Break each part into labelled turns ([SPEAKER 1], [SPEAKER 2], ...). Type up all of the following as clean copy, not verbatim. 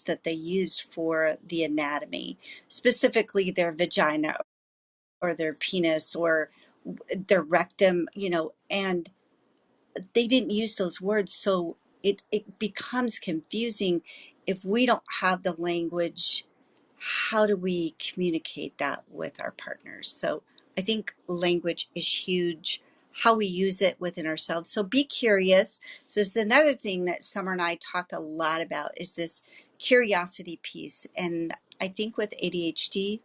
[SPEAKER 1] that they used for the anatomy, specifically their vagina or their penis or their rectum, and they didn't use those words. So it becomes confusing if we don't have the language. How do we communicate that with our partners? So I think language is huge, how we use it within ourselves. So be curious. So it's another thing that Summer and I talked a lot about is this curiosity piece. And I think with ADHD,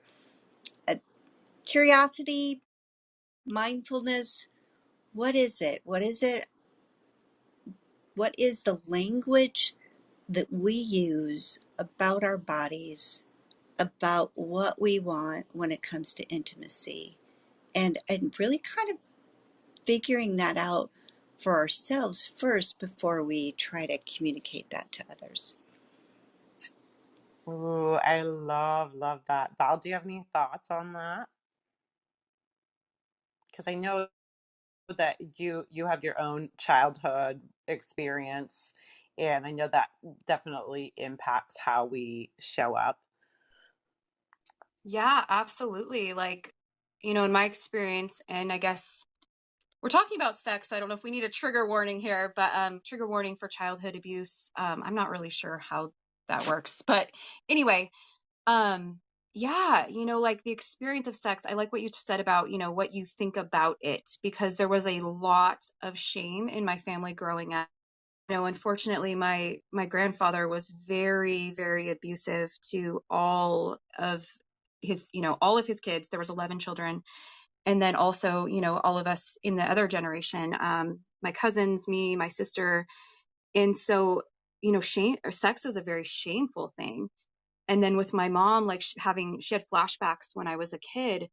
[SPEAKER 1] curiosity, mindfulness, what is it? What is it? What is the language that we use about our bodies, about what we want when it comes to intimacy? And really kind of figuring that out for ourselves first before we try to communicate that to others.
[SPEAKER 2] Ooh, I love that. Val, do you have any thoughts on that? Because I know that you have your own childhood experience, and I know that definitely impacts how we show up.
[SPEAKER 3] Yeah, absolutely. Like, in my experience, and I guess we're talking about sex. I don't know if we need a trigger warning here, but trigger warning for childhood abuse. I'm not really sure how that works. But anyway, yeah, like the experience of sex, I like what you said about, what you think about it, because there was a lot of shame in my family growing up. Unfortunately, my grandfather was very, very abusive to all of his kids. There was 11 children. And then also, all of us in the other generation, my cousins, me, my sister. And so, shame or sex was a very shameful thing. And then with my mom, like she had flashbacks when I was a kid,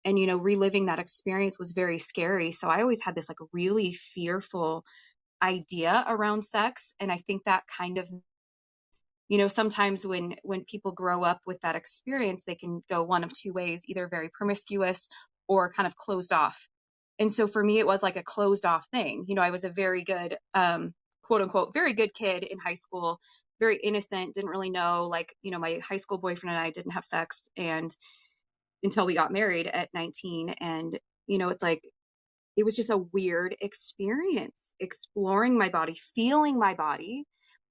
[SPEAKER 3] and, reliving that experience was very scary. So I always had this like really fearful idea around sex. And I think that kind of, sometimes when people grow up with that experience, they can go one of two ways, either very promiscuous or kind of closed off. And so for me, it was like a closed off thing. I was a very good, quote unquote, very good kid in high school, very innocent, didn't really know, like, my high school boyfriend and I didn't have sex and until we got married at 19. And, it's like, it was just a weird experience, exploring my body, feeling my body,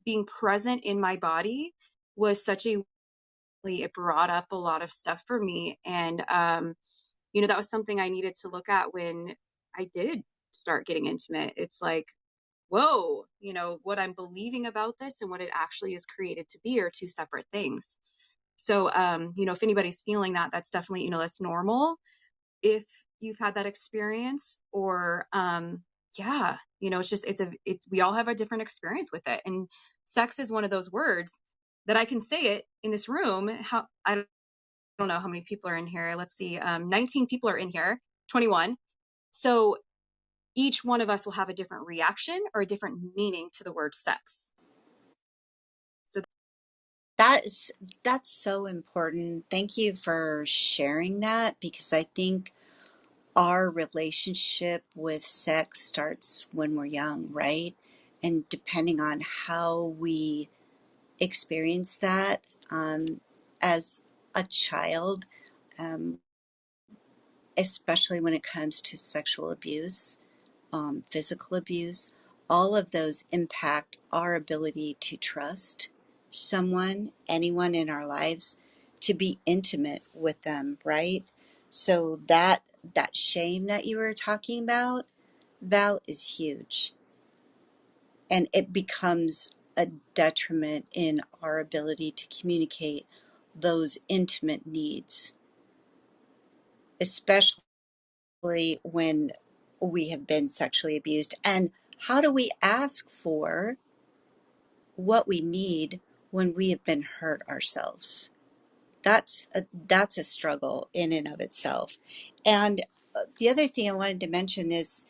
[SPEAKER 3] being present in my body was it brought up a lot of stuff for me. And, that was something I needed to look at when I did start getting intimate. It's like, whoa, what I'm believing about this and what it actually is created to be are two separate things. So, if anybody's feeling that, that's definitely, that's normal if you've had that experience. Or yeah, we all have a different experience with it. And sex is one of those words that I can say it in this room. I don't know how many people are in here. Let's see, 19 people are in here, 21. So each one of us will have a different reaction or a different meaning to the word sex. So
[SPEAKER 1] That's so important. Thank you for sharing that, because I think our relationship with sex starts when we're young, right? And depending on how we experience that as a child, um, especially when it comes to sexual abuse, physical abuse, all of those impact our ability to trust someone, anyone in our lives, to be intimate with them, right? So that shame that you were talking about, Val, is huge. And it becomes a detriment in our ability to communicate those intimate needs, especially when we have been sexually abused. And how do we ask for what we need when we have been hurt ourselves? That's a struggle in and of itself. And the other thing I wanted to mention is,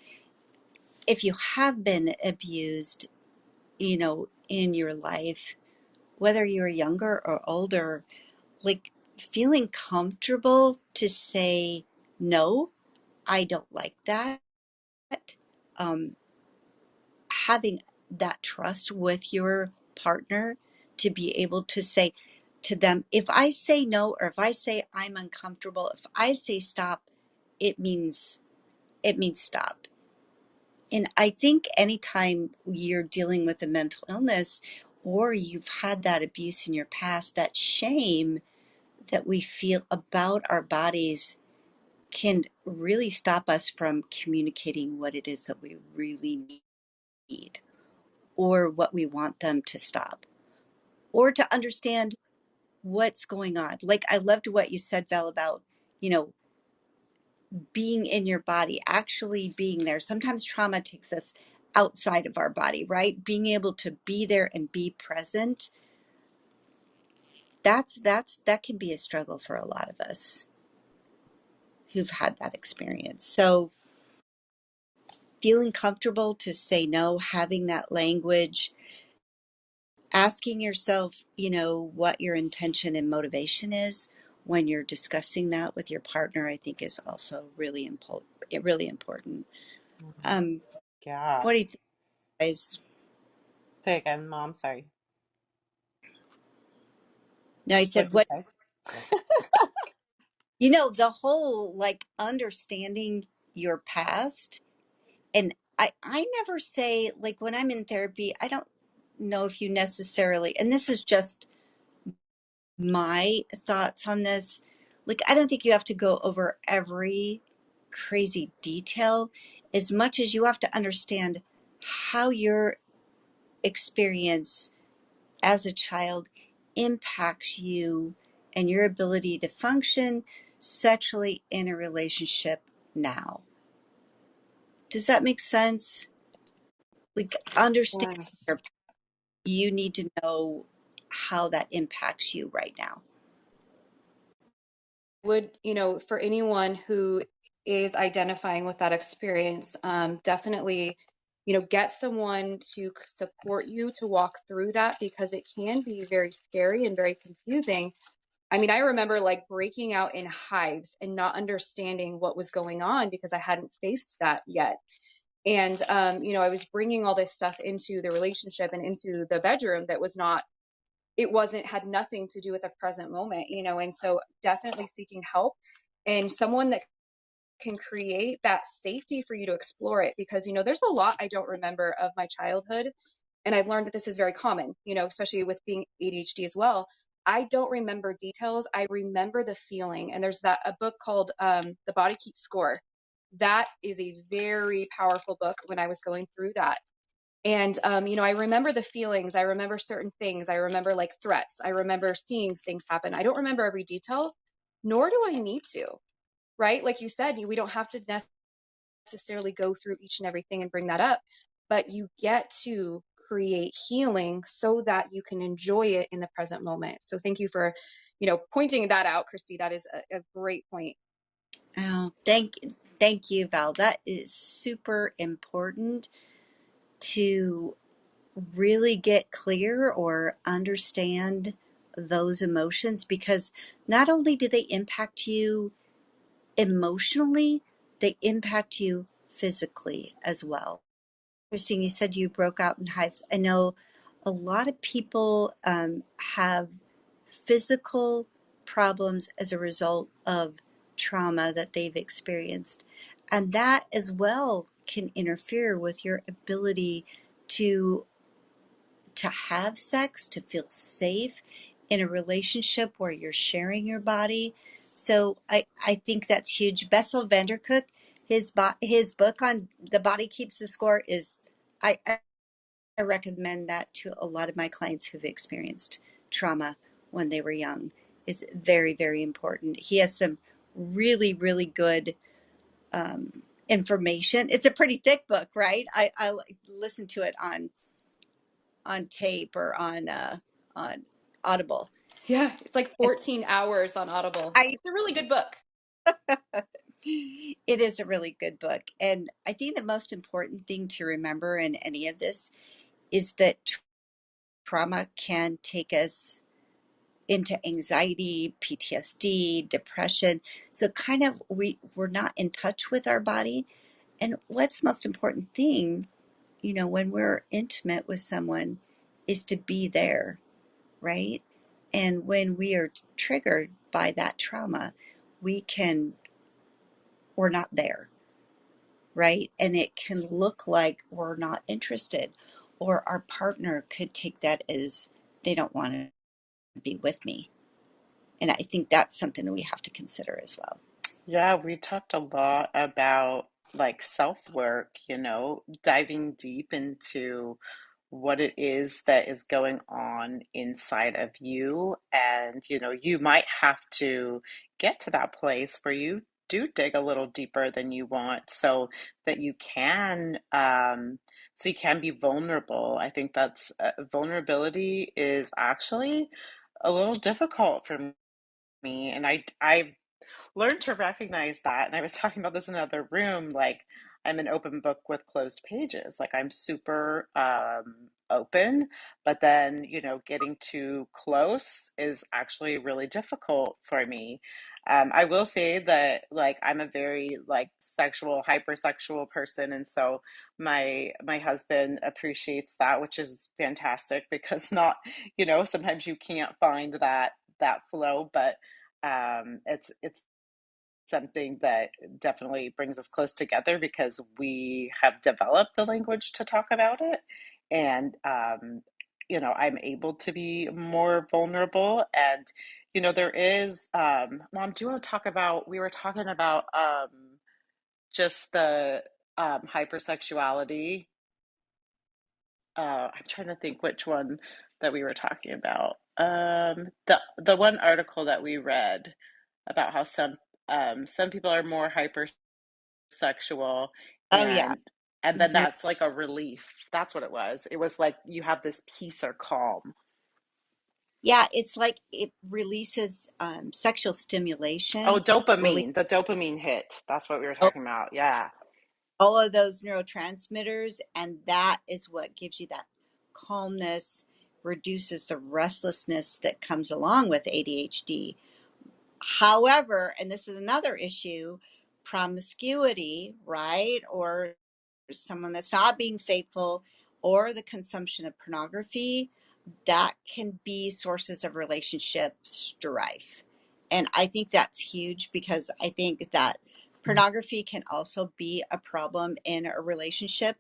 [SPEAKER 1] if you have been abused, in your life, whether you're younger or older, like feeling comfortable to say, no, I don't like that. Um, Having that trust with your partner to be able to say to them, if I say no, or if I say I'm uncomfortable, if I say stop, it means stop. And I think anytime you're dealing with a mental illness, or you've had that abuse in your past, that shame that we feel about our bodies can really stop us from communicating what it is that we really need, or what we want them to stop, or to understand what's going on. Like, I loved what you said, Val, about, you know, being in your body, actually being there. Sometimes trauma takes us outside of our body, right? Being able to be there and be present, that can be a struggle for a lot of us who've had that experience. So feeling comfortable to say no, having that language, asking yourself, you know, what your intention and motivation is when you're discussing that with your partner, I think is also really important. Really important.
[SPEAKER 2] Mhm.
[SPEAKER 1] Um,
[SPEAKER 2] Yeah.
[SPEAKER 1] what do you think, guys?
[SPEAKER 2] Say again, Mom. Sorry.
[SPEAKER 1] Now, I said,
[SPEAKER 2] What'd you
[SPEAKER 1] what,
[SPEAKER 2] say?
[SPEAKER 1] you know, the whole like understanding your past. And I never say, like, when I'm in therapy, I don't know if you necessarily, and this is just my thoughts on this, like, I don't think you have to go over every crazy detail, as much as you have to understand how your experience as a child impacts you and your ability to function sexually in a relationship now. Does that make sense? Like, understand your,
[SPEAKER 3] Yes.
[SPEAKER 1] you need to know how that impacts you right now.
[SPEAKER 3] Would, for anyone who is identifying with that experience, definitely, get someone to support you to walk through that, because it can be very scary and very confusing. I mean, I remember like breaking out in hives and not understanding what was going on because I hadn't faced that yet. And, I was bringing all this stuff into the relationship and into the bedroom that was not, it wasn't, had nothing to do with the present moment, and so definitely seeking help and someone that can create that safety for you to explore it, because, there's a lot I don't remember of my childhood. And I've learned that this is very common, especially with being ADHD as well. I don't remember details. I remember the feeling. And there's a book called The Body Keeps Score. That is a very powerful book when I was going through that. And, I remember the feelings. I remember certain things. I remember like threats. I remember seeing things happen. I don't remember every detail, nor do I need to, right? Like you said, we don't have to necessarily go through each and everything and bring that up, but you get to create healing so that you can enjoy it in the present moment. So thank you for, pointing that out, Christy. That is a great point.
[SPEAKER 1] Oh, thank you, Val. That is super important to really get clear or understand those emotions, because not only do they impact you emotionally, they impact you physically as well. Christine, you said you broke out in hives. I know a lot of people have physical problems as a result of trauma that they've experienced. And that as well can interfere with your ability to have sex, to feel safe in a relationship where you're sharing your body. So I think that's huge. Bessel van der Kolk, his book on The Body Keeps the Score is, I recommend that to a lot of my clients who've experienced trauma when they were young. It's very, very important. He has some really, really good information. It's a pretty thick book, right? I listen to it on tape or on Audible.
[SPEAKER 3] Yeah, it's like
[SPEAKER 1] And
[SPEAKER 3] 14 hours on Audible.
[SPEAKER 1] I
[SPEAKER 3] It's a really good book.
[SPEAKER 1] it is a really good book. And I think the most important thing to remember in any of this is that trauma can take us into anxiety, PTSD, depression. So kind of we're not in touch with our body. And what's the most important thing, when we're intimate with someone, is to be there, right? And when we are triggered by that trauma, we're not there, right? And it can look like we're not interested, or our partner could take that as they don't want to be with me. And I think that's something that we have to consider as well.
[SPEAKER 2] Yeah, we talked a lot about like self work, diving deep into what it is that is going on inside of you. And, you might have to get to that place where you do dig a little deeper than you want that you can, so you can be vulnerable. I think that's vulnerability is actually a little difficult for me. And I learn to recognize that. And I was talking about this in another room. Like, I'm an open book with closed pages. Like, I'm super open, but then, getting too close is actually really difficult for me. I will say that, like, I'm a very like sexual, hypersexual person, and so my husband appreciates that, which is fantastic because not, sometimes you can't find that flow, but it's something that definitely brings us close together because we have developed the language to talk about it. And, I'm able to be more vulnerable. And, there is, Mom, do you want to talk about, we were talking about just the hypersexuality. I'm trying to think which one that we were talking about. The one article that we read about how some people are more hypersexual,
[SPEAKER 1] Oh, yeah.
[SPEAKER 2] and then
[SPEAKER 1] Mhm.
[SPEAKER 2] that's like a relief. That's what it was. It was like you have this peace or calm.
[SPEAKER 1] Yeah, it's like it releases sexual
[SPEAKER 2] Oh,
[SPEAKER 1] stimulation. It releases
[SPEAKER 2] dopamine. The dopamine hit. That's what we were talking about. Yeah.
[SPEAKER 1] all of those neurotransmitters, and that is what gives you that calmness, reduces the restlessness that comes along with ADHD. However, and this is another issue, promiscuity, right? Or someone that's not being faithful, or the consumption of pornography, that can be sources of relationship strife. And I think that's huge because I think that pornography can also be a problem in a relationship.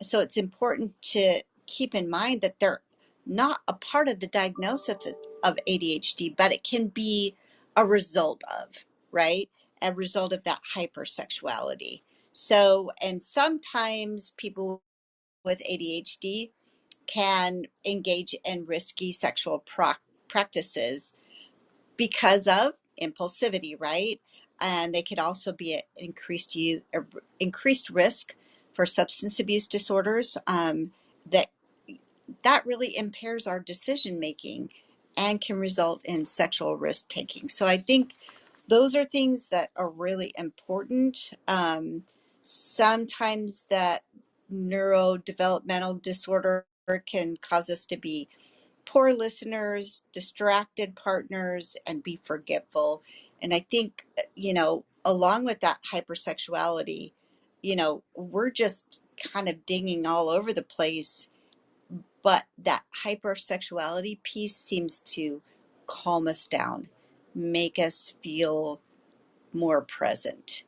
[SPEAKER 1] So it's important to keep in mind that they're not a part of the diagnosis of ADHD, but it can be a result of, right? A result of that hypersexuality. So, and sometimes people with ADHD can engage in risky sexual practices because of impulsivity, right? And they could also be at increased risk for substance abuse disorders. That that really impairs our decision making and can result in sexual risk taking. So I think those are things that are really important. Sometimes that neurodevelopmental disorder can cause us to be poor listeners, distracted partners, and be forgetful. And I think, along with that hypersexuality, we're just kind of dinging all over the place. But that hypersexuality piece seems to calm us down, make us feel more present.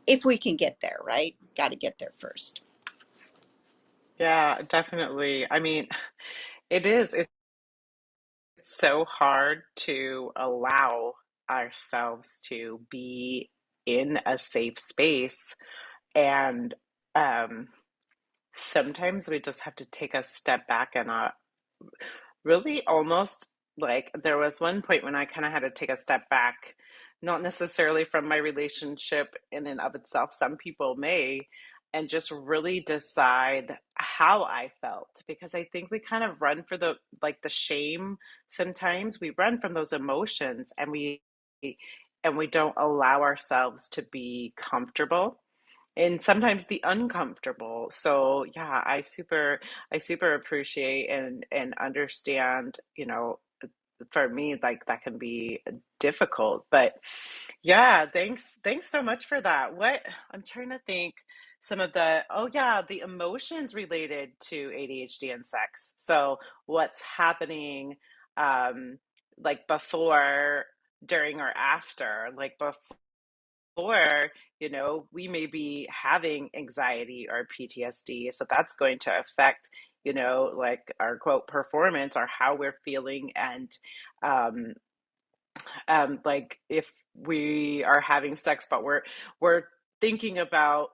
[SPEAKER 1] If we can get there, right? Got to get there first.
[SPEAKER 2] Yeah, definitely. I mean, it's so hard to allow ourselves to be in a safe space. And um, sometimes we just have to take a step back and really almost like there was one point when I kind of had to take a step back, not necessarily from my relationship in and of itself. Some people may, and just really decide how I felt because I think we kind of run for the shame sometimes. We run from those emotions and we don't allow ourselves to be comfortable and sometimes the uncomfortable. So yeah, I super appreciate and understand, for me like that can be difficult. But yeah, thanks so much for that. What I'm trying to think some of the emotions related to ADHD and sex. So what's happening like before, during, or after. Like before, we may be having anxiety or PTSD, so that's going to affect, like our quote performance or how we're feeling. And um, like if we are having sex, but we're thinking about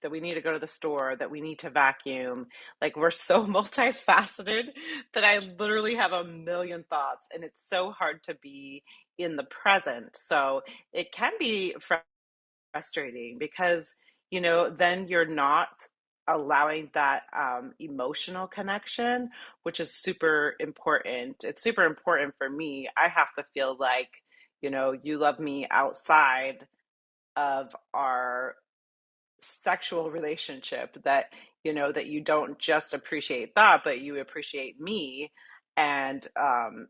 [SPEAKER 2] that we need to go to the store, that we need to vacuum. Like we're so multifaceted that I literally have a million thoughts, and it's so hard to be in the present. So it can be frustrating because then you're not allowing that emotional connection, which is super important. It's super important for me. I have to feel like you love me outside of our sexual relationship, that you don't just appreciate that, but you appreciate me. And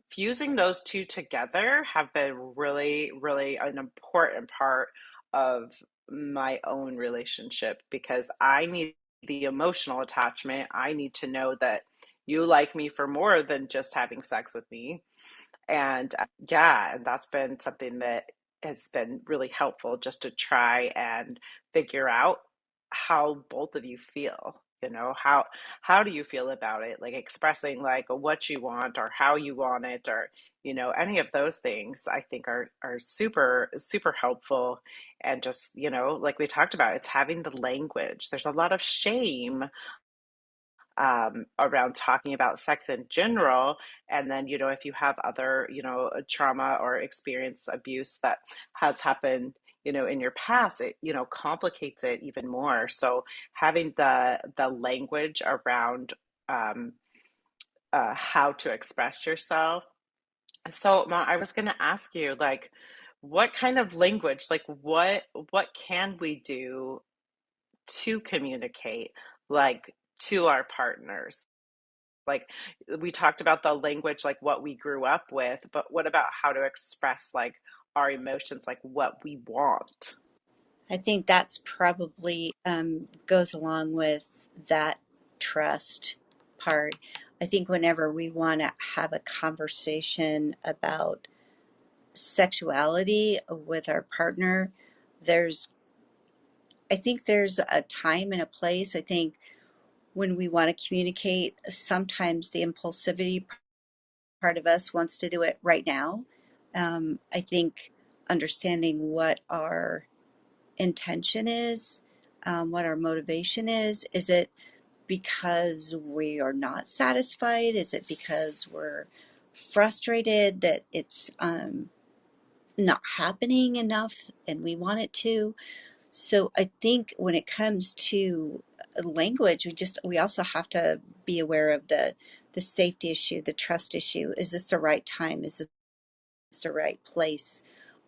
[SPEAKER 2] fusing those two together have been really, really an important part of my own relationship, because I need the emotional attachment. I need to know that you like me for more than just having sex with me. And yeah, and that's been something that has been really helpful, just to try and figure out how both of you feel. How do you feel about it? Like expressing like what you want or how you want it, or any of those things, I think are super super helpful. And just like we talked about, it's having the language. There's a lot of shame around talking about sex in general. And then, if you have other, trauma or experience abuse that has happened, in your past, it, complicates it even more. So having the language around um, how to express yourself. So, Ma, I was going to ask you, like, what kind of language, like, what can we do to communicate, like, to our partners? Like we talked about the language, like what we grew up with, but what about how to express like our emotions, like what we want?
[SPEAKER 1] I think that's probably goes along with that trust part. I think whenever we want to have a conversation about sexuality with our partner, there's, I think there's a time and a place. I think when we want to communicate, sometimes the impulsivity part of us wants to do it right now. I think understanding what our intention is, what our motivation is it because we are not satisfied? Is it because we're frustrated that it's not happening enough and we want it to? So I think when it comes to language, we also have to be aware of the safety issue, the trust issue. Is this the right time? Is this the right place?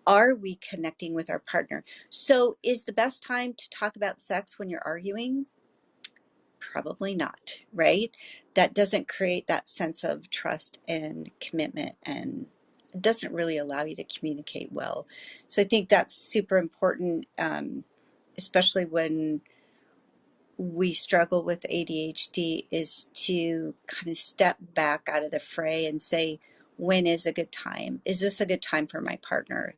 [SPEAKER 1] Are we connecting with our partner? So is the best time to talk about sex when you're arguing? Probably not, right? That doesn't create that sense of trust and commitment, and it doesn't really allow you to communicate well. So I think that's super important, especially when we struggle with ADHD, is to kind of step back out of the fray and say, when is a good time? Is this a good time for my partner?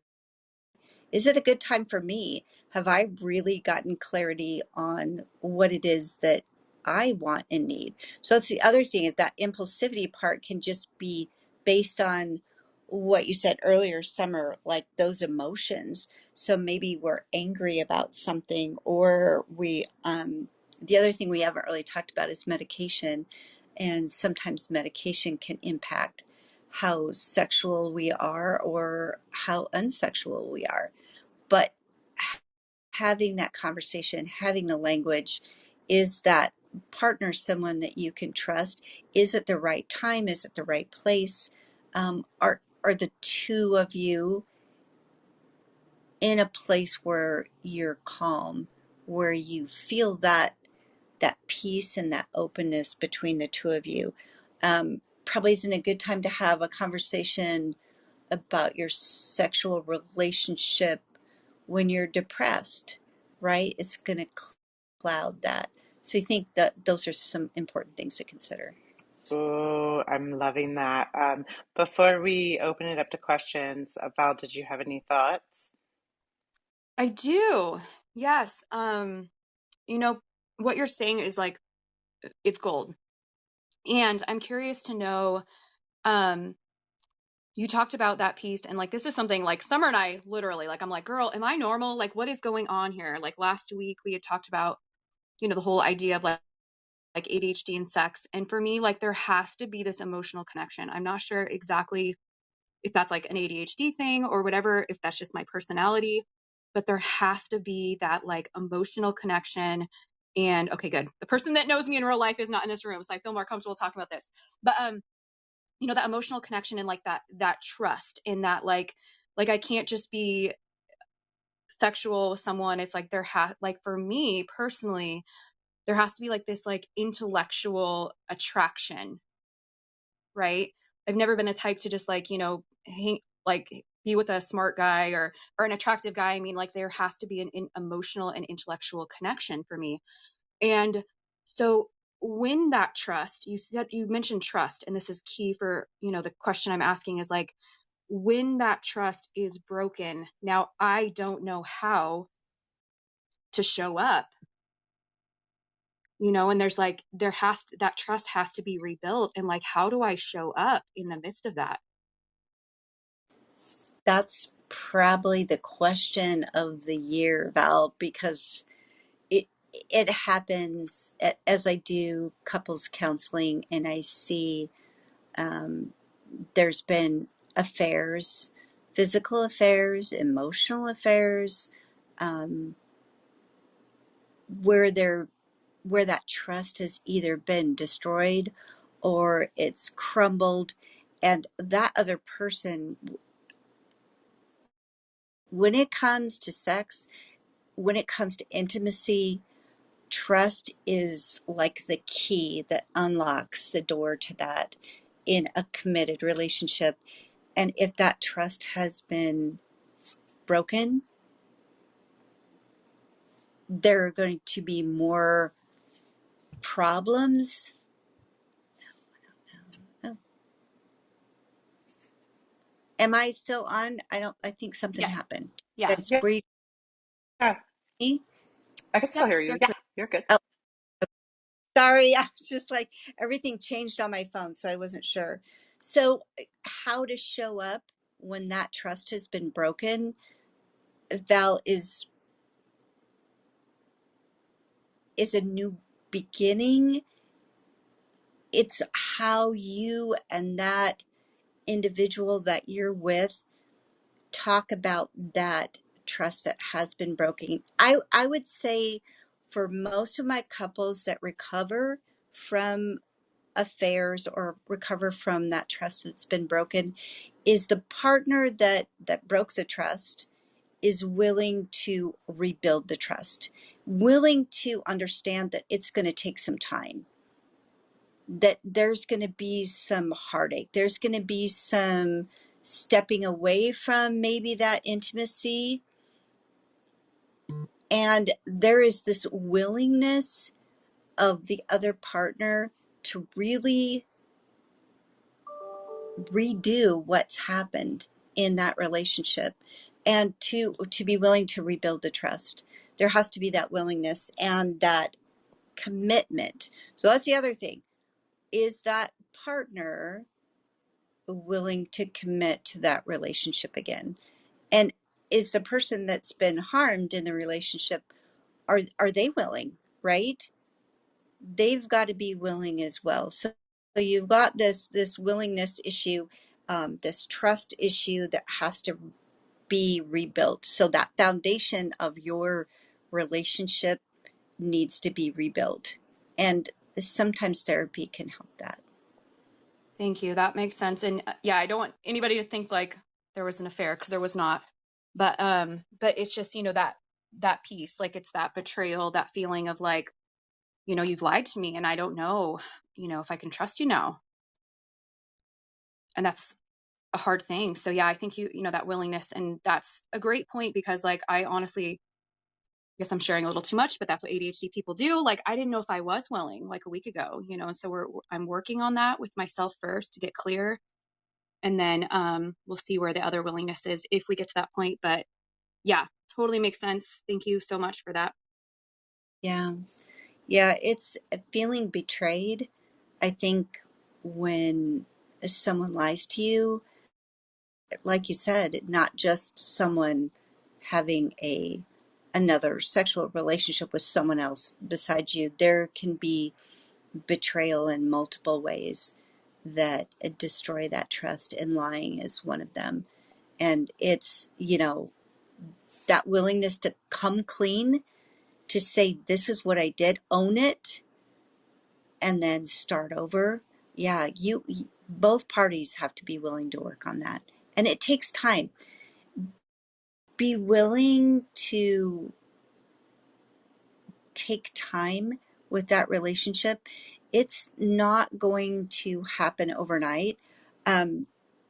[SPEAKER 1] Is it a good time for me? Have I really gotten clarity on what it is that I want and need? So that's the other thing, is that impulsivity part can just be based on what you said earlier, Summer, like those emotions. So maybe we're angry about something, or the other thing we haven't really talked about is medication. And sometimes medication can impact how sexual we are or how unsexual we are. But having that conversation, having the language, is that partner someone that you can trust? Is it the right time? Is it the right place? Are the two of you in a place where you're calm, where you feel that peace and that openness between the two of you? Probably isn't a good time to have a conversation about your sexual relationship when you're depressed, right? It's going to cloud that. So I think that those are some important things to consider.
[SPEAKER 2] Oh, I'm loving that. Before we open it up to questions, Val, did you have any thoughts?
[SPEAKER 3] I do. Yes. You know, what you're saying is like it's gold. And I'm curious to know, um, you talked about that piece and like this is something like Summer and I literally like I'm like, girl, am I normal? Like what is going on here? Like last week we had talked about, the whole idea of like ADHD and sex. And for me, like there has to be this emotional connection. I'm not sure exactly if that's like an ADHD thing or whatever, if that's just my personality, but there has to be that like emotional connection. And okay, good. The person that knows me in real life is not in this room, so I feel more comfortable talking about this. But that emotional connection and like that trust and that like I can't just be sexual with someone. It's like like for me personally, there has to be like this like intellectual attraction, right? I've never been the type to just like, hang, like be with a smart guy or an attractive guy. I mean, like there has to be an emotional and intellectual connection for me. And so when that trust, you mentioned trust, and this is key for, the question I'm asking is like, when that trust is broken, now I don't know how to show up, and there's like, that trust has to be rebuilt. And like, how do I show up in the midst of that?
[SPEAKER 1] That's probably the question of the year, Val, because it it happens as I do couples counseling and I see there's been affairs, physical affairs, emotional affairs, um, where there where that trust has either been destroyed or it's crumbled, and that other person, when it comes to sex, when it comes to intimacy, trust is like the key that unlocks the door to that in a committed relationship. And if that trust has been broken, there are going to be more problems. Oh, am I still on? I think something
[SPEAKER 3] Yes.
[SPEAKER 1] happened.
[SPEAKER 3] Yeah.
[SPEAKER 1] That's
[SPEAKER 2] Yeah,
[SPEAKER 1] where you me?
[SPEAKER 2] I can still
[SPEAKER 3] Yep.
[SPEAKER 2] hear
[SPEAKER 3] You're
[SPEAKER 2] you.
[SPEAKER 3] good.
[SPEAKER 2] You're good.
[SPEAKER 1] Oh, sorry. I was just like, everything changed on my phone, so I wasn't sure. So, how to show up when that trust has been broken, Val, is a new beginning. It's how you and that individual that you're with talk about that trust that has been broken. I would say for most of my couples that recover from affairs or recover from that trust that's been broken, is the partner that broke the trust is willing to rebuild the trust, willing to understand that it's going to take some time, that there's going to be some heartache, there's going to be some stepping away from maybe that intimacy. And there is this willingness of the other partner to really redo what's happened in that relationship and to be willing to rebuild the trust. There has to be that willingness and that commitment. So that's the other thing. Is that partner willing to commit to that relationship again? And is the person that's been harmed in the relationship, are they willing, right? They've got to be willing as well. So you've got this willingness issue, this trust issue that has to be rebuilt. So that foundation of your relationship needs to be rebuilt, and sometimes therapy can help that.
[SPEAKER 3] Thank you. That makes sense. And yeah, I don't want anybody to think like there was an affair because there was not. But it's just, that piece, like it's that betrayal, that feeling of like, you've lied to me and I don't know, if I can trust you now. And that's a hard thing. So yeah, I think that willingness, and that's a great point because like I honestly guess I'm sharing a little too much, but that's what ADHD people do. Like, I didn't know if I was willing like a week ago, and so I'm working on that with myself first to get clear. And then we'll see where the other willingness is if we get to that point. But yeah, totally makes sense. Thank you so much for that.
[SPEAKER 1] Yeah. Yeah. It's feeling betrayed. I think when someone lies to you, like you said, not just someone having another sexual relationship with someone else besides you, there can be betrayal in multiple ways that destroy that trust, and lying is one of them. And it's, that willingness to come clean, to say, this is what I did, own it, and then start over. Yeah, both parties have to be willing to work on that. And it takes time. Be willing to take time with that relationship. It's not going to happen overnight. Um,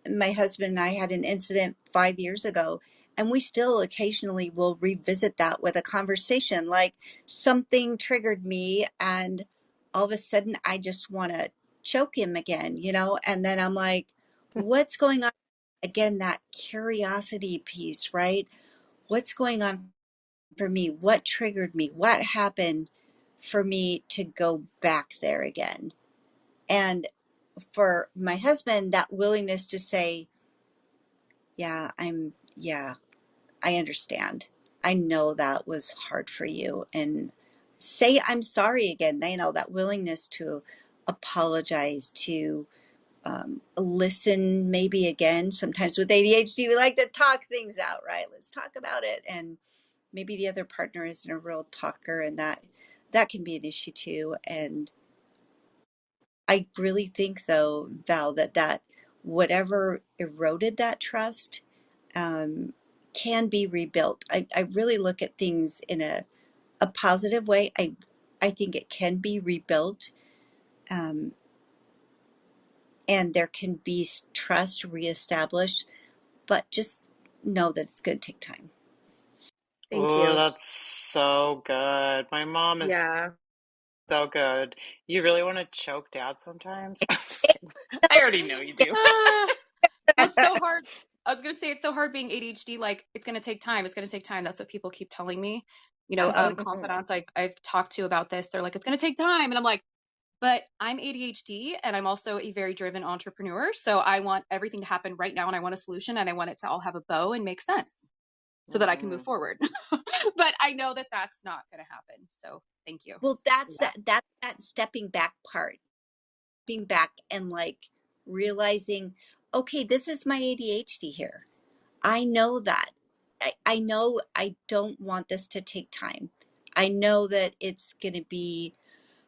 [SPEAKER 1] my husband and I had an incident 5 years ago, and we still occasionally will revisit that with a conversation. Like, something triggered me, and all of a sudden I just want to choke him again, and then I'm like, what's going on? Again, that curiosity piece, right? What's going on for me? What triggered me? What happened for me to go back there again? And for my husband, that willingness to say, yeah, I understand. I know that was hard for you. And say, I'm sorry again. That willingness to apologize, to listen maybe again. Sometimes with ADHD, we like to talk things out, right? Let's talk about it. And maybe the other partner isn't a real talker, and that can be an issue too. And I really think, though, Val, that whatever eroded that trust um, can be rebuilt. I really look at things in a positive way. I think it can be rebuilt, um, and there can be trust reestablished, but just know that it's going to take time.
[SPEAKER 3] Thank
[SPEAKER 2] Oh,
[SPEAKER 3] you.
[SPEAKER 2] that's so good. My mom is
[SPEAKER 3] Yeah.
[SPEAKER 2] so good. You really want to choke dad sometimes? I'm just kidding. I already know you do.
[SPEAKER 3] Ah, well, it's so hard. I was going to say it's so hard being ADHD. Like, it's going to take time. It's going to take time. That's what people keep telling me. Confidants I've talked to about this, they're like, it's going to take time. And I'm like, but I'm ADHD and I'm also a very driven entrepreneur. So I want everything to happen right now and I want a solution and I want it to all have a bow and make sense so that I can move
[SPEAKER 2] Mhm.
[SPEAKER 3] forward. But I know that that's not going to happen. So thank you
[SPEAKER 1] Well,
[SPEAKER 3] for
[SPEAKER 1] that's
[SPEAKER 3] that.
[SPEAKER 1] that stepping back part, being back and like realizing, okay, this is my ADHD here. I know that. I know I don't want this to take time. I know that it's going to be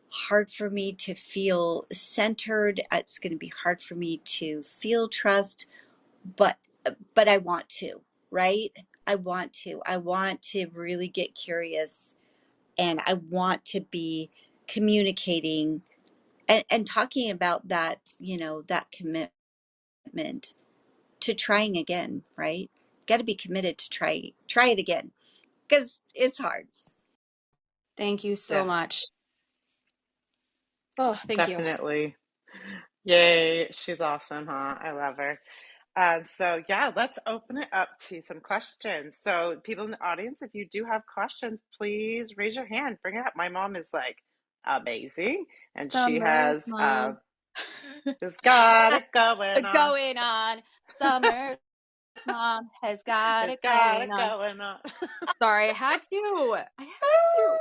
[SPEAKER 1] hard for me to feel centered. It's going to be hard for me to feel trust, but I want to, right? I want to. I want to really get curious, and I want to be communicating and talking about that, that commitment to trying again, right? Got to be committed to try it again, because it's hard.
[SPEAKER 3] Thank you so
[SPEAKER 2] Yeah,
[SPEAKER 3] much. Oh, thank you.
[SPEAKER 2] definitely. Yay, she's awesome, huh? I love her. So yeah, let's open it up to some questions. So people in the audience, if you do have questions, please raise your hand. Bring it up. My mom is like amazing, and she
[SPEAKER 3] Summer's
[SPEAKER 2] has
[SPEAKER 3] mom.
[SPEAKER 2] just got it going on.
[SPEAKER 3] Going on. Summer's mom has got
[SPEAKER 2] Just
[SPEAKER 3] it
[SPEAKER 2] got
[SPEAKER 3] going
[SPEAKER 2] it
[SPEAKER 3] on.
[SPEAKER 2] going on.
[SPEAKER 3] Sorry, I had to. I had to.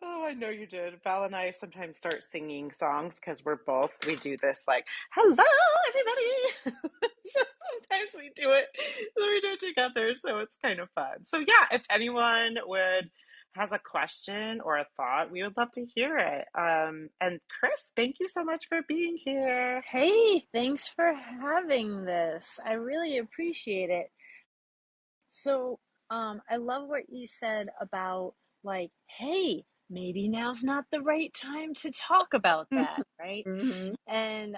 [SPEAKER 2] Oh, I know you did. Val and I sometimes start singing songs because we do this like, hello, everybody. So sometimes we do it together. So it's kind of fun. So yeah, if anyone has a question or a thought, we would love to hear it. And Chris, thank you so much for being here.
[SPEAKER 4] Hey, thanks for having this. I really appreciate it. So, I love what you said about like, hey, maybe now's not the right time to talk about that, right?
[SPEAKER 1] Mm-hmm.
[SPEAKER 4] And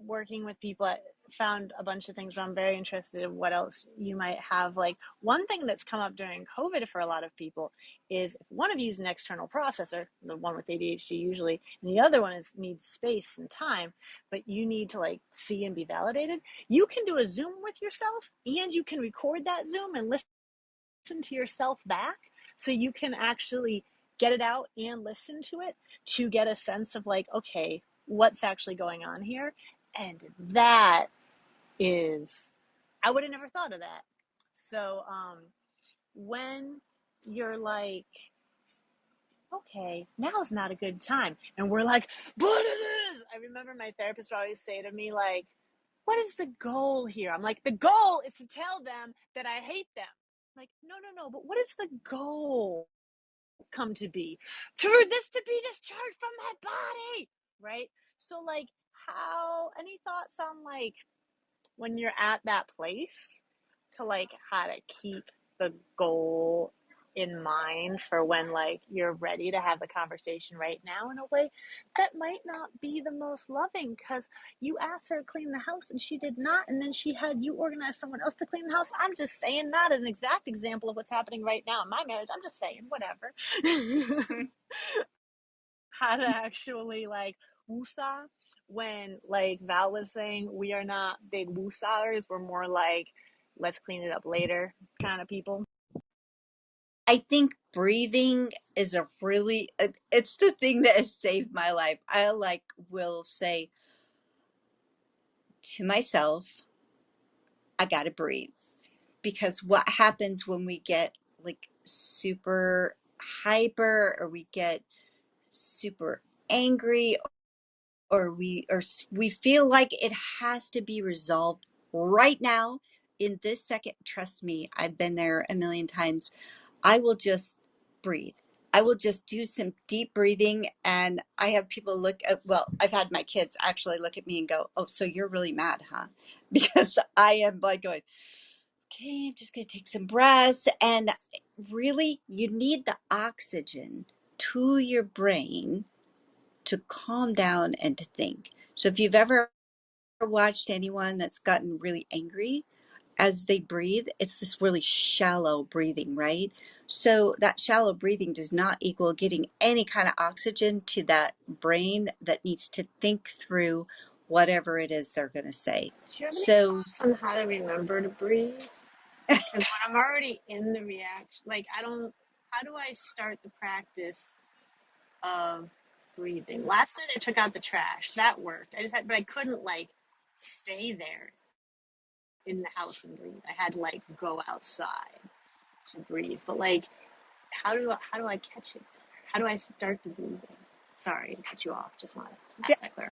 [SPEAKER 4] working with people, I found a bunch of things where I'm very interested in what else you might have. Like, one thing that's come up during COVID for a lot of people is if one of you is an external processor, the one with ADHD usually, and the other one needs space and time, but you need to like see and be validated, you can do a Zoom with yourself and you can record that Zoom and listen to yourself back, so you can actually get it out and listen to it to get a sense of like, okay, what's actually going on here. And that is, I would have never thought of that. So when you're like, okay, now's not a good time, and we're like, but it is. I remember my therapist would always say to me like, what is the goal here? I'm like, the goal is to tell them that I hate them. I'm like, no, but what is the goal come to be? For this to be discharged from my body, right? So like, any thoughts on like when you're at that place to like how to keep the goal in mind for when like you're ready to have the conversation right now in a way that might not be the most loving, because you asked her to clean the house and she did not, and then she had you organize someone else to clean the house. I'm just saying, not an exact example of what's happening right now in my marriage. I'm just saying, whatever. How to actually like woosah when like Val was saying we are not big woosahers, we're more like let's clean it up later kind of people.
[SPEAKER 1] I think breathing is it's the thing that has saved my life. I like will say to myself, I got to breathe, because what happens when we get like super hyper, or we get super angry, or we feel like it has to be resolved right now in this second. Trust me, I've been there a million times. I will just breathe. I will just do some deep breathing. And I have people I've had my kids actually look at me and go, oh, so you're really mad, huh? Because I am like going, okay, I'm just going to take some breaths. And really, you need the oxygen to your brain to calm down and to think. So if you've ever watched anyone that's gotten really angry, as they breathe, it's this really shallow breathing, right? So that shallow breathing does not equal getting any kind of oxygen to that brain that needs to think through whatever it is they're going to say.
[SPEAKER 4] Do you have any
[SPEAKER 1] So
[SPEAKER 4] thoughts on how to remember to breathe? Because when I'm already in the reaction, like how do I start the practice of breathing? Last night I took out the trash. That worked. But I couldn't like stay there in the house and breathe. I had to like go outside to breathe. But like, how do I catch it? How do I start the breathing? Sorry to cut you off. Just want to
[SPEAKER 1] yeah,
[SPEAKER 4] ask that clear.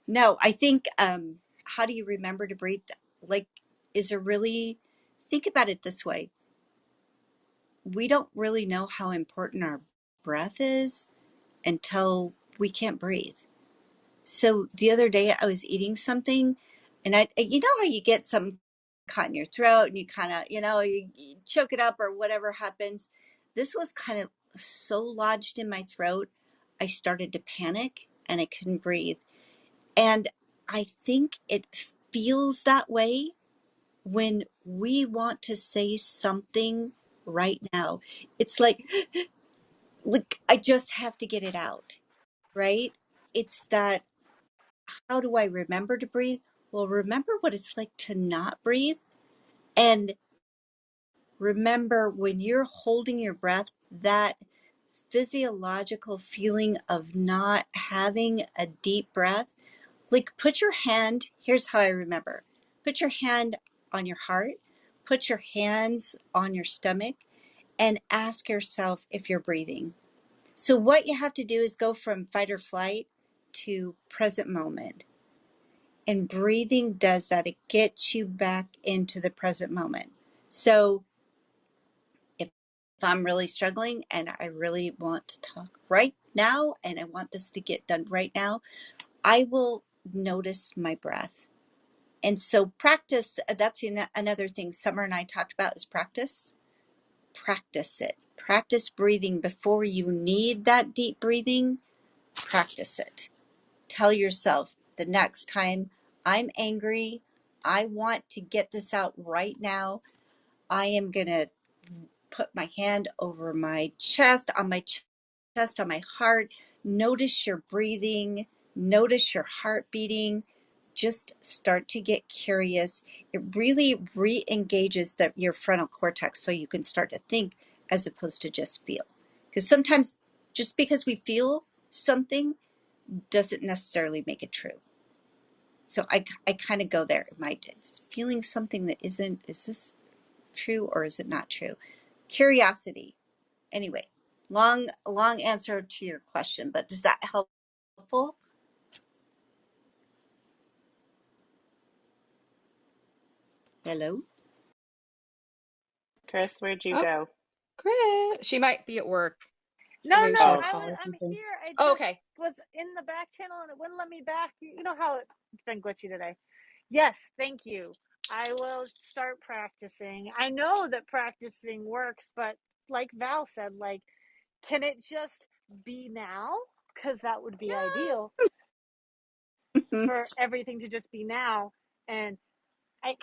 [SPEAKER 1] no, I think how do you remember to breathe? Like, is there really, think about it this way. We don't really know how important our breath is until we can't breathe. So the other day I was eating something, and you know how you get some caught in your throat and you kind of, you choke it up or whatever happens. This was kind of so lodged in my throat, I started to panic and I couldn't breathe. And I think it feels that way when we want to say something right now. It's like I just have to get it out, right? It's that, how do I remember to breathe? Well, remember what it's like to not breathe. And remember when you're holding your breath, that physiological feeling of not having a deep breath. Like, put your hand, here's how I remember. Put your hand on your heart, put your hands on your stomach, and ask yourself if you're breathing. So what you have to do is go from fight or flight to present moment. And breathing does that. It gets you back into the present moment. So if I'm really struggling and I really want to talk right now and I want this to get done right now, I will notice my breath. And so practice, that's another thing Summer and I talked about, is practice. Practice it. Practice breathing before you need that deep breathing. Practice it. Tell yourself the next time I'm angry, I want to get this out right now. I am going to put my hand over my chest, on my chest, on my heart. Notice your breathing, notice your heart beating. Just start to get curious. It really re-engages your frontal cortex so you can start to think as opposed to just feel. Because sometimes just because we feel something doesn't necessarily make it true. So I kind of go there. Am I feeling something that isn't, is this true or is it not true? Curiosity. Anyway, long answer to your question, but does that helpful? Hello?
[SPEAKER 2] Chris, where'd you
[SPEAKER 3] Oh,
[SPEAKER 2] go?
[SPEAKER 3] Chris. She might be at work,
[SPEAKER 4] No,
[SPEAKER 3] so maybe
[SPEAKER 4] no,
[SPEAKER 3] she had a
[SPEAKER 2] Oh,
[SPEAKER 3] call or
[SPEAKER 4] I'm
[SPEAKER 3] something.
[SPEAKER 4] here. I
[SPEAKER 3] Oh,
[SPEAKER 4] just
[SPEAKER 3] okay.
[SPEAKER 4] was in the back channel and it wouldn't let me back. You know how it's been glitchy today. Yes, thank you. I will start practicing. I know that practicing works, but like Val said, like, can it just be now? Because that would be ideal for everything to just be now. And I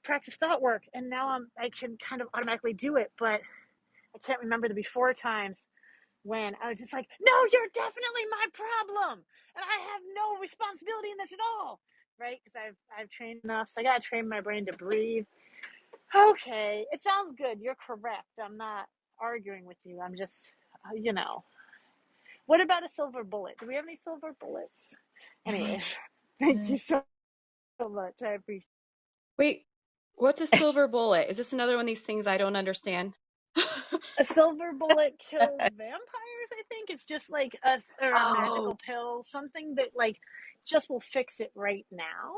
[SPEAKER 4] practice thought work, and now I can kind of automatically do it, but I can't remember the before times when I was just like, no, you're definitely my problem, and I have no responsibility in this at all, right? Because I've trained enough, so I gotta train my brain to breathe. Okay, it sounds good. You're correct. I'm not arguing with you. I'm just, you know, what about a silver bullet? Do we have any silver bullets? Anyways, thank you so much. I appreciate it.
[SPEAKER 3] Wait, what's a silver bullet? Is this another one of these things I don't understand?
[SPEAKER 4] A silver bullet kills vampires. I think it's just like or a
[SPEAKER 3] Oh,
[SPEAKER 4] magical pill, something that like just will fix it right now,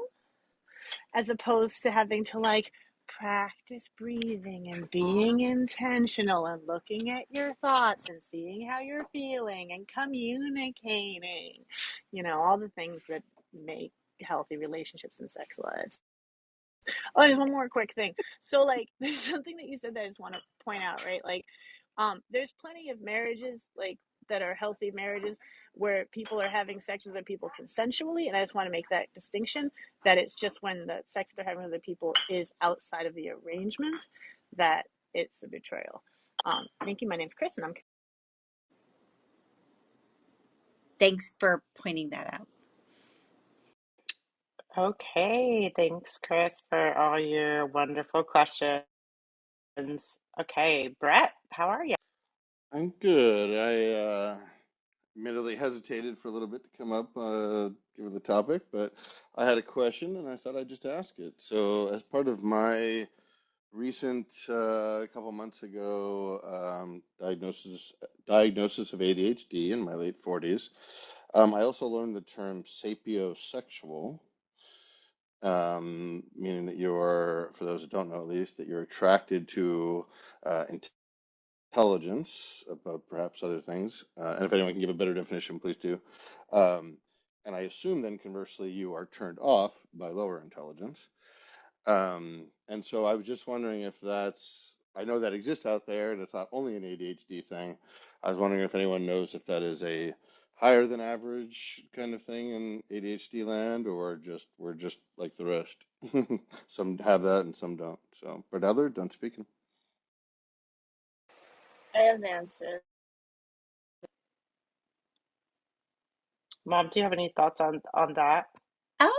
[SPEAKER 4] as opposed to having to like practice breathing and being intentional and looking at your thoughts and seeing how you're feeling and communicating, all the things that make healthy relationships and sex lives. Oh, there's one more quick thing. So, like, there's something that you said that I just want to point out, right? Like, there's plenty of marriages, like, that are healthy marriages where people are having sex with other people consensually, and I just want to make that distinction that it's just when the sex they're having with other people is outside of the arrangement that it's a betrayal. Thank you. My name's Chris, and I'm.
[SPEAKER 1] Thanks for pointing that out.
[SPEAKER 2] okay. Thanks, Chris, for all your wonderful questions. Okay, Brett, how are you?
[SPEAKER 5] I'm good. I admittedly hesitated for a little bit to come up, given the topic, but I had a question and I thought I'd just ask it. So, as part of my recent, couple months ago, diagnosis of ADHD in my late 40s, I also learned the term sapiosexual, meaning that you're, for those that don't know at least, that you're attracted to intelligence about perhaps other things. And if anyone can give a better definition, please do. Um, and I assume then conversely, you are turned off by lower intelligence. And so I was just wondering if that's, I know that exists out there and it's not only an ADHD thing. I was wondering if anyone knows if that is a higher than average kind of thing in ADHD land or just we're just like the rest. Some have that and some don't. So, but other done speaking.
[SPEAKER 4] I have an answer.
[SPEAKER 2] Mom, do you have any thoughts on that?
[SPEAKER 1] Um,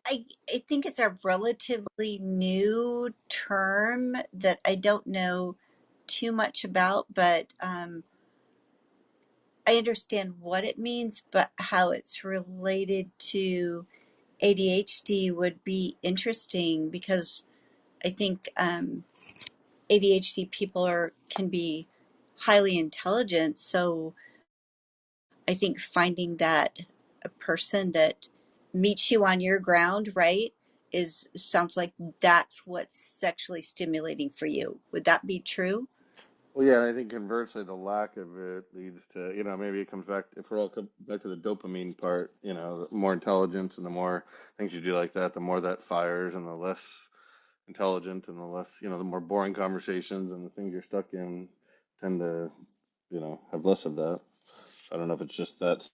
[SPEAKER 1] I think it's a relatively new term that I don't know too much about, but I understand what it means, but how it's related to ADHD would be interesting because I think ADHD people can be highly intelligent. So I think finding that a person that meets you on your ground, right, is sounds like that's what's sexually stimulating for you. Would that be true?
[SPEAKER 5] Well, yeah, and I think conversely, the lack of it leads to, maybe it comes back, if we're all back to the dopamine part, the more intelligence and the more things you do like that, the more that fires and the less intelligent and the less, the more boring conversations and the things you're stuck in tend to, have less of that. I don't know if it's just that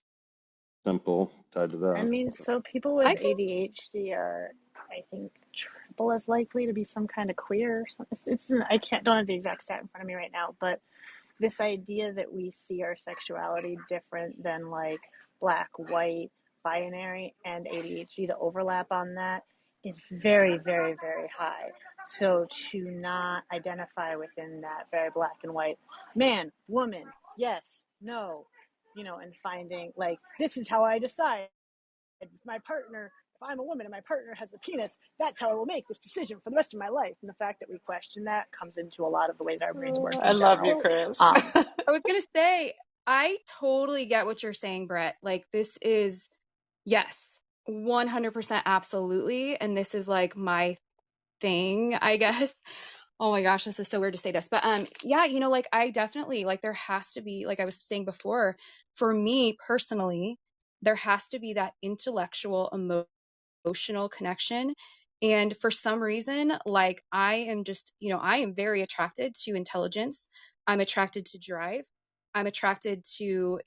[SPEAKER 5] simple tied to
[SPEAKER 4] I
[SPEAKER 5] that.
[SPEAKER 4] mean, so people with
[SPEAKER 3] I can.
[SPEAKER 4] ADHD are, I think, triple as likely to be some kind of queer. I can't don't have the exact stat in front of me right now, but this idea that we see our sexuality different than like black, white, binary, and ADHD, the overlap on that is very, very, very high. So to not identify within that very black and white, man, woman, yes, no, and finding like, this is how I decide my partner, if I'm a woman and my partner has a penis, that's how I will make this decision for the rest of my life. And the fact that we question that comes into a lot of the way that our brains work
[SPEAKER 2] I
[SPEAKER 4] in
[SPEAKER 2] love you,
[SPEAKER 4] general.
[SPEAKER 3] Well,
[SPEAKER 2] Chris.
[SPEAKER 4] Um,
[SPEAKER 3] I was gonna say, I totally get what you're saying, Brett. Like, this is, yes, 100% absolutely. And this is like my thing, I guess. Oh my gosh, this is so weird to say this. But yeah, like I definitely like there has to be, like I was saying before, for me personally, there has to be that intellectual, emotional connection. And for some reason, like I am just, I am very attracted to intelligence. I'm attracted to drive. I'm attracted to,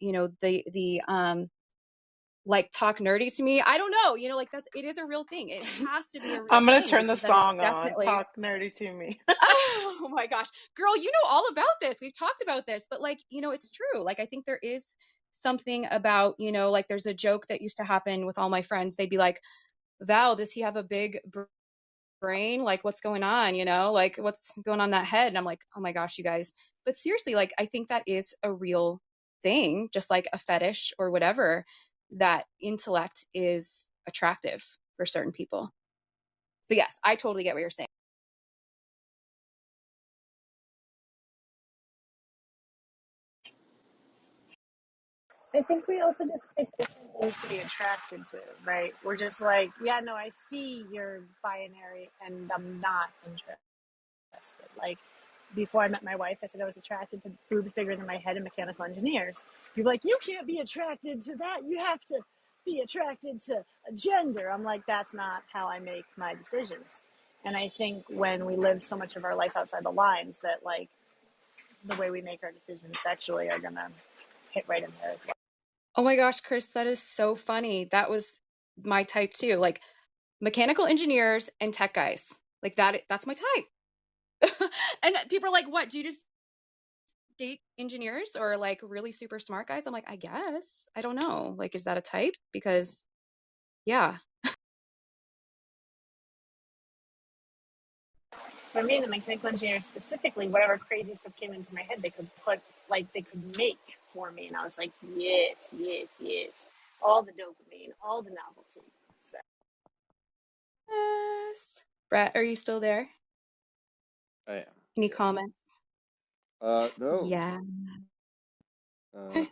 [SPEAKER 3] like talk nerdy to me. I don't know, like it is a real thing. It has to be a real
[SPEAKER 2] I'm gonna
[SPEAKER 3] thing
[SPEAKER 2] turn the
[SPEAKER 3] because then it's
[SPEAKER 2] song on.
[SPEAKER 3] definitely,
[SPEAKER 2] Talk nerdy to me.
[SPEAKER 3] oh my gosh, girl, you know all about this. We've talked about this, but like, it's true. Like, I think there is something about, like there's a joke that used to happen with all my friends. They'd be like, Val, does he have a big brain? Like, what's going on? Like, what's going on in that head? And I'm like, oh my gosh, you guys. But seriously, like, I think that is a real thing, just like a fetish or whatever, that intellect is attractive for certain people. So, yes, I totally get what you're saying.
[SPEAKER 4] I think we also just pick different things to be attracted to, right? We're just like, yeah, no, I see you're binary and I'm not interested. Like, before I met my wife, I said I was attracted to boobs bigger than my head and mechanical engineers. People are like, you can't be attracted to that. You have to be attracted to a gender. I'm like, that's not how I make my decisions. And I think when we live so much of our life outside the lines, that like the way we make our decisions sexually are gonna hit right in there as well.
[SPEAKER 3] Oh my gosh, Chris, that is so funny. That was my type too. Like mechanical engineers and tech guys. Like that's my type. And people are like, "What? Do you just date engineers or like really super smart guys?" I'm like, "I guess. I don't know. Like, is that a type?" Because yeah.
[SPEAKER 4] For me, the mechanical engineers specifically, whatever crazy stuff came into my head, they could put, like, they could make for me. And I was like, yes, yes, yes. All the dopamine, all the novelty. So,
[SPEAKER 3] Yes. Brett, are you still there?
[SPEAKER 5] I am.
[SPEAKER 3] Any
[SPEAKER 5] Yes.
[SPEAKER 3] comments?
[SPEAKER 5] No.
[SPEAKER 3] Yeah.
[SPEAKER 5] Gonna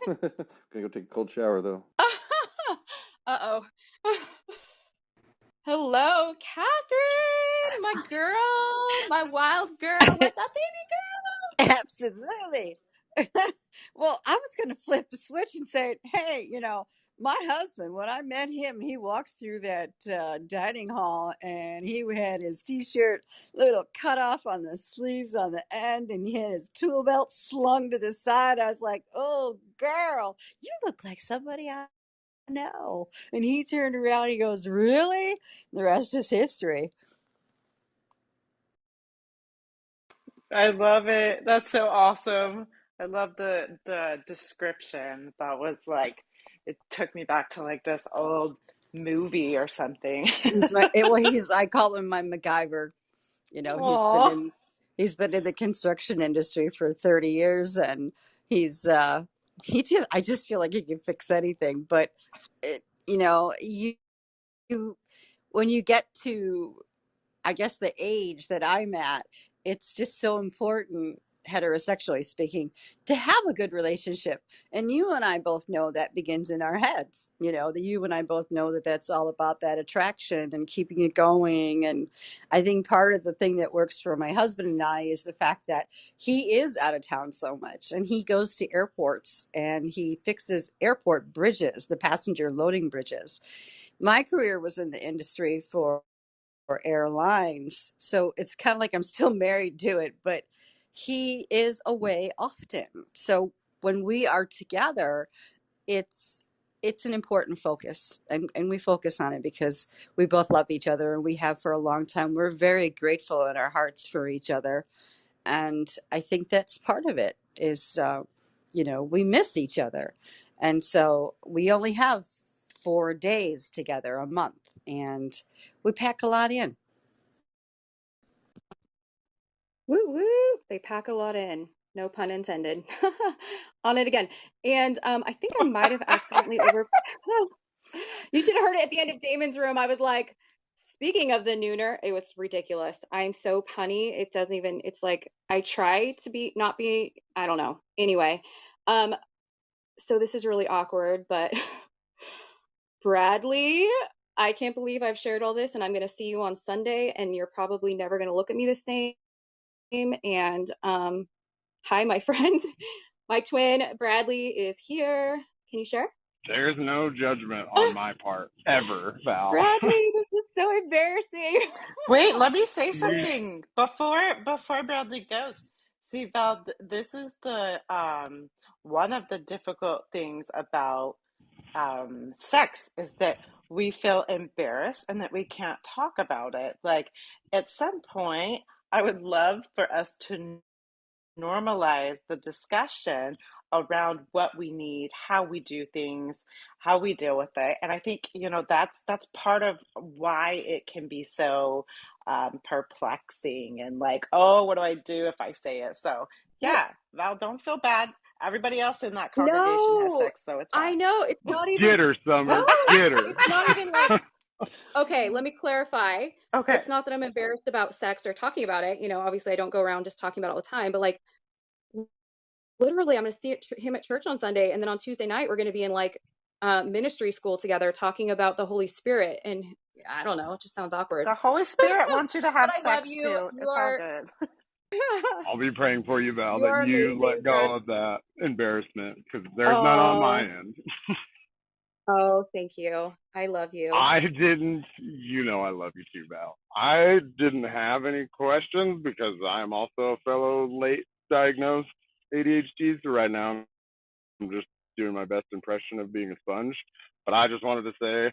[SPEAKER 5] go take a cold shower though.
[SPEAKER 3] Uh-oh. Hello, Catherine, my girl, my wild girl. What's up,
[SPEAKER 6] Absolutely. Well, I was going to flip the switch and say, hey, my husband, when I met him, he walked through that dining hall and he had his t-shirt little cut off on the sleeves on the end and he had his tool belt slung to the side. I was like, oh, girl, you look like somebody I know. And he turned around, he goes, really? The rest is history.
[SPEAKER 2] I love it. That's so awesome. I love the description. That was like it took me back to like this old movie or something.
[SPEAKER 6] I call him my MacGyver. He's been
[SPEAKER 2] Aw.
[SPEAKER 6] in the construction industry for 30 years and he's I just feel like he can fix anything. But you when you get to, I guess, the age that I'm at, it's just so important, heterosexually speaking, to have a good relationship. And you and I both know that begins in our heads. That you and I both know that that's all about that attraction and keeping it going. And I think part of the thing that works for my husband and I is the fact that he is out of town so much and he goes to airports and he fixes airport bridges, the passenger loading bridges. My career was in the industry for airlines. So it's kind of like I'm still married to it, but he is away often. So when we are together, it's it's an important focus, and we focus on it because we both love each other, and we have for a long time. We're very grateful in our hearts for each other, and I think that's part of it is, we miss each other, and so we only have 4 days together a month, and we pack a lot in.
[SPEAKER 3] Woo woo! They pack a lot in. No pun intended. On it again. And I think I might have accidentally over. You should have heard it at the end of Damon's room. I was like, speaking of the nooner, it was ridiculous. I'm so punny. It doesn't even. It's like I try to be not be. I don't know. Anyway, so this is really awkward, but Bradley, I can't believe I've shared all this, and I'm going to see you on Sunday, and you're probably never going to look at me the same. And hi, my friend. My twin, Bradley, is here. Can you share?
[SPEAKER 7] There's no judgment on my part ever, Val.
[SPEAKER 3] Bradley, this is so embarrassing.
[SPEAKER 2] Wait, let me say
[SPEAKER 7] You,
[SPEAKER 2] something before Bradley goes. See, Val, this is the one of the difficult things about sex is that we feel embarrassed and that we can't talk about it. Like at some point, I would love for us to normalize the discussion around what we need, how we do things, how we deal with it. And I think, that's part of why it can be so perplexing and like, oh, what do I do if I say it? So
[SPEAKER 3] Well,
[SPEAKER 2] yeah, Val, don't feel bad. Everybody else in that congregation has
[SPEAKER 3] no,
[SPEAKER 2] sex, so it's
[SPEAKER 3] I
[SPEAKER 2] fine.
[SPEAKER 3] know. It's not even,
[SPEAKER 7] get her, Summer.
[SPEAKER 3] no,
[SPEAKER 7] Get her.
[SPEAKER 3] it's not even like, okay, let me clarify.
[SPEAKER 2] Okay.
[SPEAKER 3] It's not that I'm embarrassed about sex or talking about it. Obviously I don't go around just talking about it all the time, but like literally I'm going to see him at church on Sunday. And then on Tuesday night, we're going to be in like ministry school together talking about the Holy Spirit. And I don't know, it just sounds awkward.
[SPEAKER 2] The Holy Spirit wants you to
[SPEAKER 3] But
[SPEAKER 2] have
[SPEAKER 3] I love
[SPEAKER 2] sex
[SPEAKER 3] you.
[SPEAKER 2] too.
[SPEAKER 3] You
[SPEAKER 2] It's all
[SPEAKER 3] are,
[SPEAKER 2] good.
[SPEAKER 7] I'll be praying for you, Val,
[SPEAKER 3] you
[SPEAKER 7] that
[SPEAKER 3] are
[SPEAKER 7] you
[SPEAKER 3] amazing,
[SPEAKER 7] let
[SPEAKER 3] Brad.
[SPEAKER 7] go of that embarrassment because there's none on my
[SPEAKER 3] Oh,
[SPEAKER 7] end.
[SPEAKER 3] oh, thank you. I love you.
[SPEAKER 7] I didn't, I love you too, Val. I didn't have any questions because I'm also a fellow late diagnosed ADHD. So right now I'm just doing my best impression of being a sponge. But I just wanted to say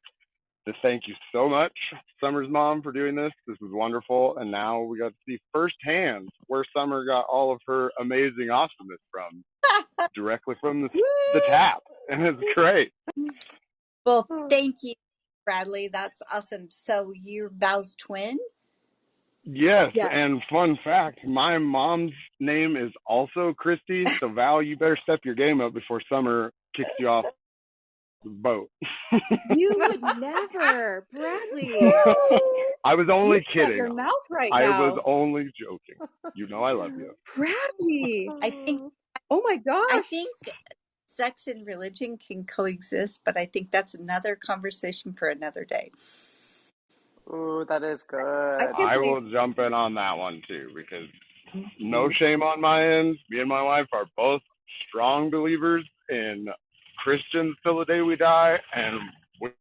[SPEAKER 7] to thank you so much, Summer's mom, for doing this. This was wonderful. And now we got to see firsthand where Summer got all of her amazing awesomeness from, directly from the
[SPEAKER 3] Woo!
[SPEAKER 7] tap. And it's great.
[SPEAKER 1] Well, thank you, Bradley. That's awesome. So you're Val's twin?
[SPEAKER 7] Yes.
[SPEAKER 3] Yes.
[SPEAKER 7] And fun fact, my mom's name is also Christy. So, Val, you better step your game up before Summer kicks you off the boat.
[SPEAKER 3] You would never, Bradley.
[SPEAKER 7] I was
[SPEAKER 3] You
[SPEAKER 7] only
[SPEAKER 3] shut
[SPEAKER 7] kidding.
[SPEAKER 3] your mouth right
[SPEAKER 7] I was
[SPEAKER 3] now.
[SPEAKER 7] only joking. I love you.
[SPEAKER 3] Bradley.
[SPEAKER 1] I think
[SPEAKER 3] Oh my
[SPEAKER 1] I
[SPEAKER 3] gosh.
[SPEAKER 1] think sex and religion can coexist, but I think that's another conversation for another day.
[SPEAKER 2] Ooh, that is
[SPEAKER 3] I
[SPEAKER 2] good.
[SPEAKER 3] can't
[SPEAKER 7] I
[SPEAKER 3] believe.
[SPEAKER 7] will jump in on that one too because no
[SPEAKER 1] Mhm.
[SPEAKER 7] shame on my end. Me and my wife are both strong believers in Christians till the day we die, and we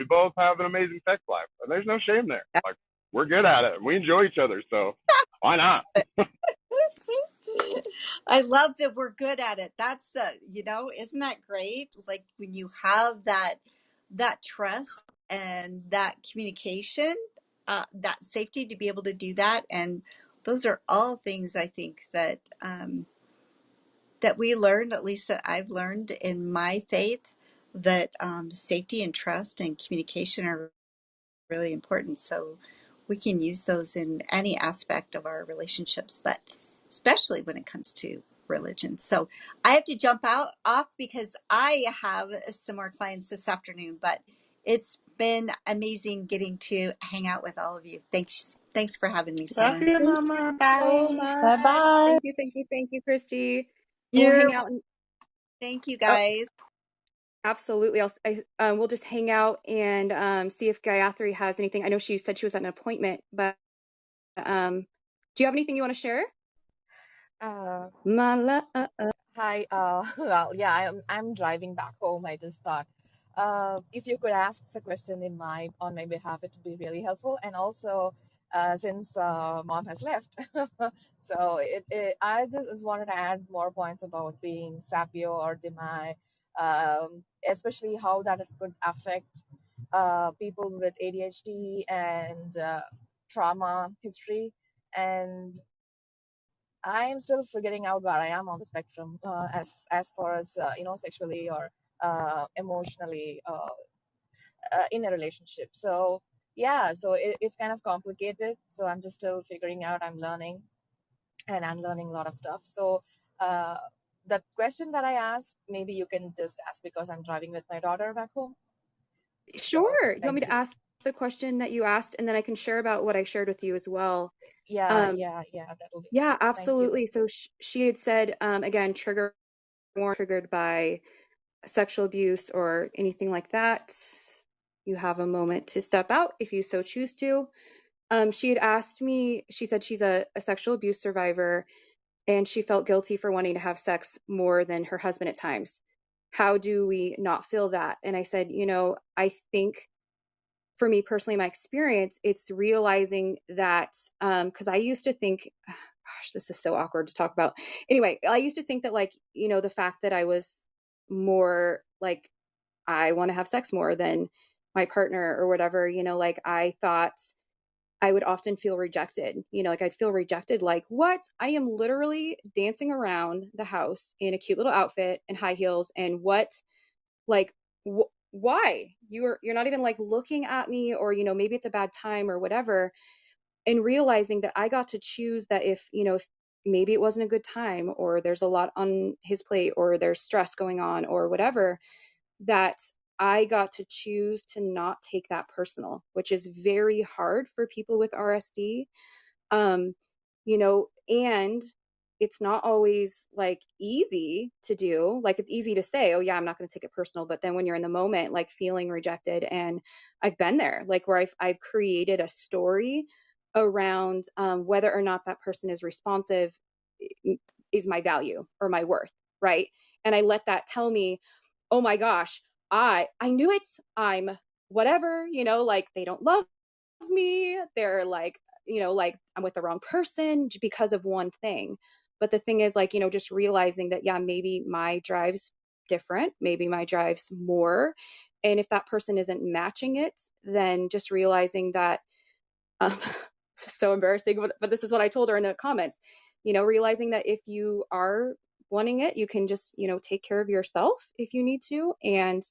[SPEAKER 7] both have an amazing sex life. And there's no shame there. Like, we're good at it. We enjoy each other, so why not?
[SPEAKER 1] I love that we're good at it. That's isn't that great? Like when you have that trust and that communication, that safety to be able to do that, and those are all things I think that we learned, at least that I've learned in my faith, that safety and trust and communication are really important. So we can use those in any aspect of our relationships, but especially when it comes to religion. So I have to jump off because I have some more clients this afternoon, but it's been amazing getting to hang out with all of you. Thanks for having me,
[SPEAKER 2] Love
[SPEAKER 1] Summer.
[SPEAKER 2] you,
[SPEAKER 3] Thank you
[SPEAKER 2] Mama.
[SPEAKER 3] so
[SPEAKER 2] Bye.
[SPEAKER 3] much.
[SPEAKER 6] Bye bye.
[SPEAKER 3] Thank you, Christy. And we'll
[SPEAKER 1] You're
[SPEAKER 3] hang out.
[SPEAKER 1] Thank you
[SPEAKER 3] Oh,
[SPEAKER 1] guys.
[SPEAKER 3] absolutely. We'll just hang out and see if Gayatri has anything. I know she said she was at an appointment, but do you have anything you want to share?
[SPEAKER 8] Uh,
[SPEAKER 3] My love.
[SPEAKER 8] Hi. Well, yeah, I'm driving back home. I just thought, if you could ask the question on my behalf, it would be really helpful. And also, since mom has left, so I just wanted to add more points about being sapio or demi. especially how that it could affect people with ADHD and trauma history. And I am still figuring out where I am on the spectrum, as far as sexually or emotionally in a relationship. So yeah, so it's kind of complicated. So I'm just still figuring out. I'm learning and unlearning a lot of stuff. So uh, the question that I asked, maybe you can just ask because I'm driving with my daughter back home. So
[SPEAKER 3] Sure. You want me
[SPEAKER 8] thank
[SPEAKER 3] to
[SPEAKER 8] you.
[SPEAKER 3] ask the question that you asked, and then I can share about what I shared with you as well?
[SPEAKER 8] Yeah,
[SPEAKER 3] Um,
[SPEAKER 8] yeah, yeah. That will be
[SPEAKER 3] yeah,
[SPEAKER 8] great. Thank you.
[SPEAKER 3] absolutely. So she had said, again, triggered by sexual abuse or anything like that. You have a moment to step out if you so choose to. She had asked me, she said she's a sexual abuse survivor and she felt guilty for wanting to have sex more than her husband at times. How do we not feel that? And I said, I think for me personally, my experience, it's realizing that, because I used to think, gosh, this is so awkward to talk about. Anyway, I used to think that, like, the fact that I was more like, I want to have sex more than my partner or whatever, like I thought I would often feel rejected, like I'd feel rejected, like, what? I am literally dancing around the house in a cute little outfit and high heels. And what, like, why you're not even like looking at me, or maybe it's a bad time or whatever. And realizing that I got to choose that, if maybe it wasn't a good time, or there's a lot on his plate, or there's stress going on or whatever, that I got to choose to not take that personal, which is very hard for people with RSD. um and it's not always like easy to do. Like, it's easy to say, oh yeah, I'm not going to take it personal, but then when you're in the moment, like feeling rejected, and I've been there, like where I've created a story around whether or not that person is responsive is my value or my worth, right? And I let that tell me, oh my gosh, I knew it, I'm whatever, like they don't love me, they're like, like I'm with the wrong person because of one thing. But the thing is, like, just realizing that, yeah, maybe my drive's different, maybe my drive's more. And if that person isn't matching it, then just realizing that, um, this is so embarrassing, but this is what I told her in the comments, realizing that if you are wanting it, you can just, take care of yourself if you need to. And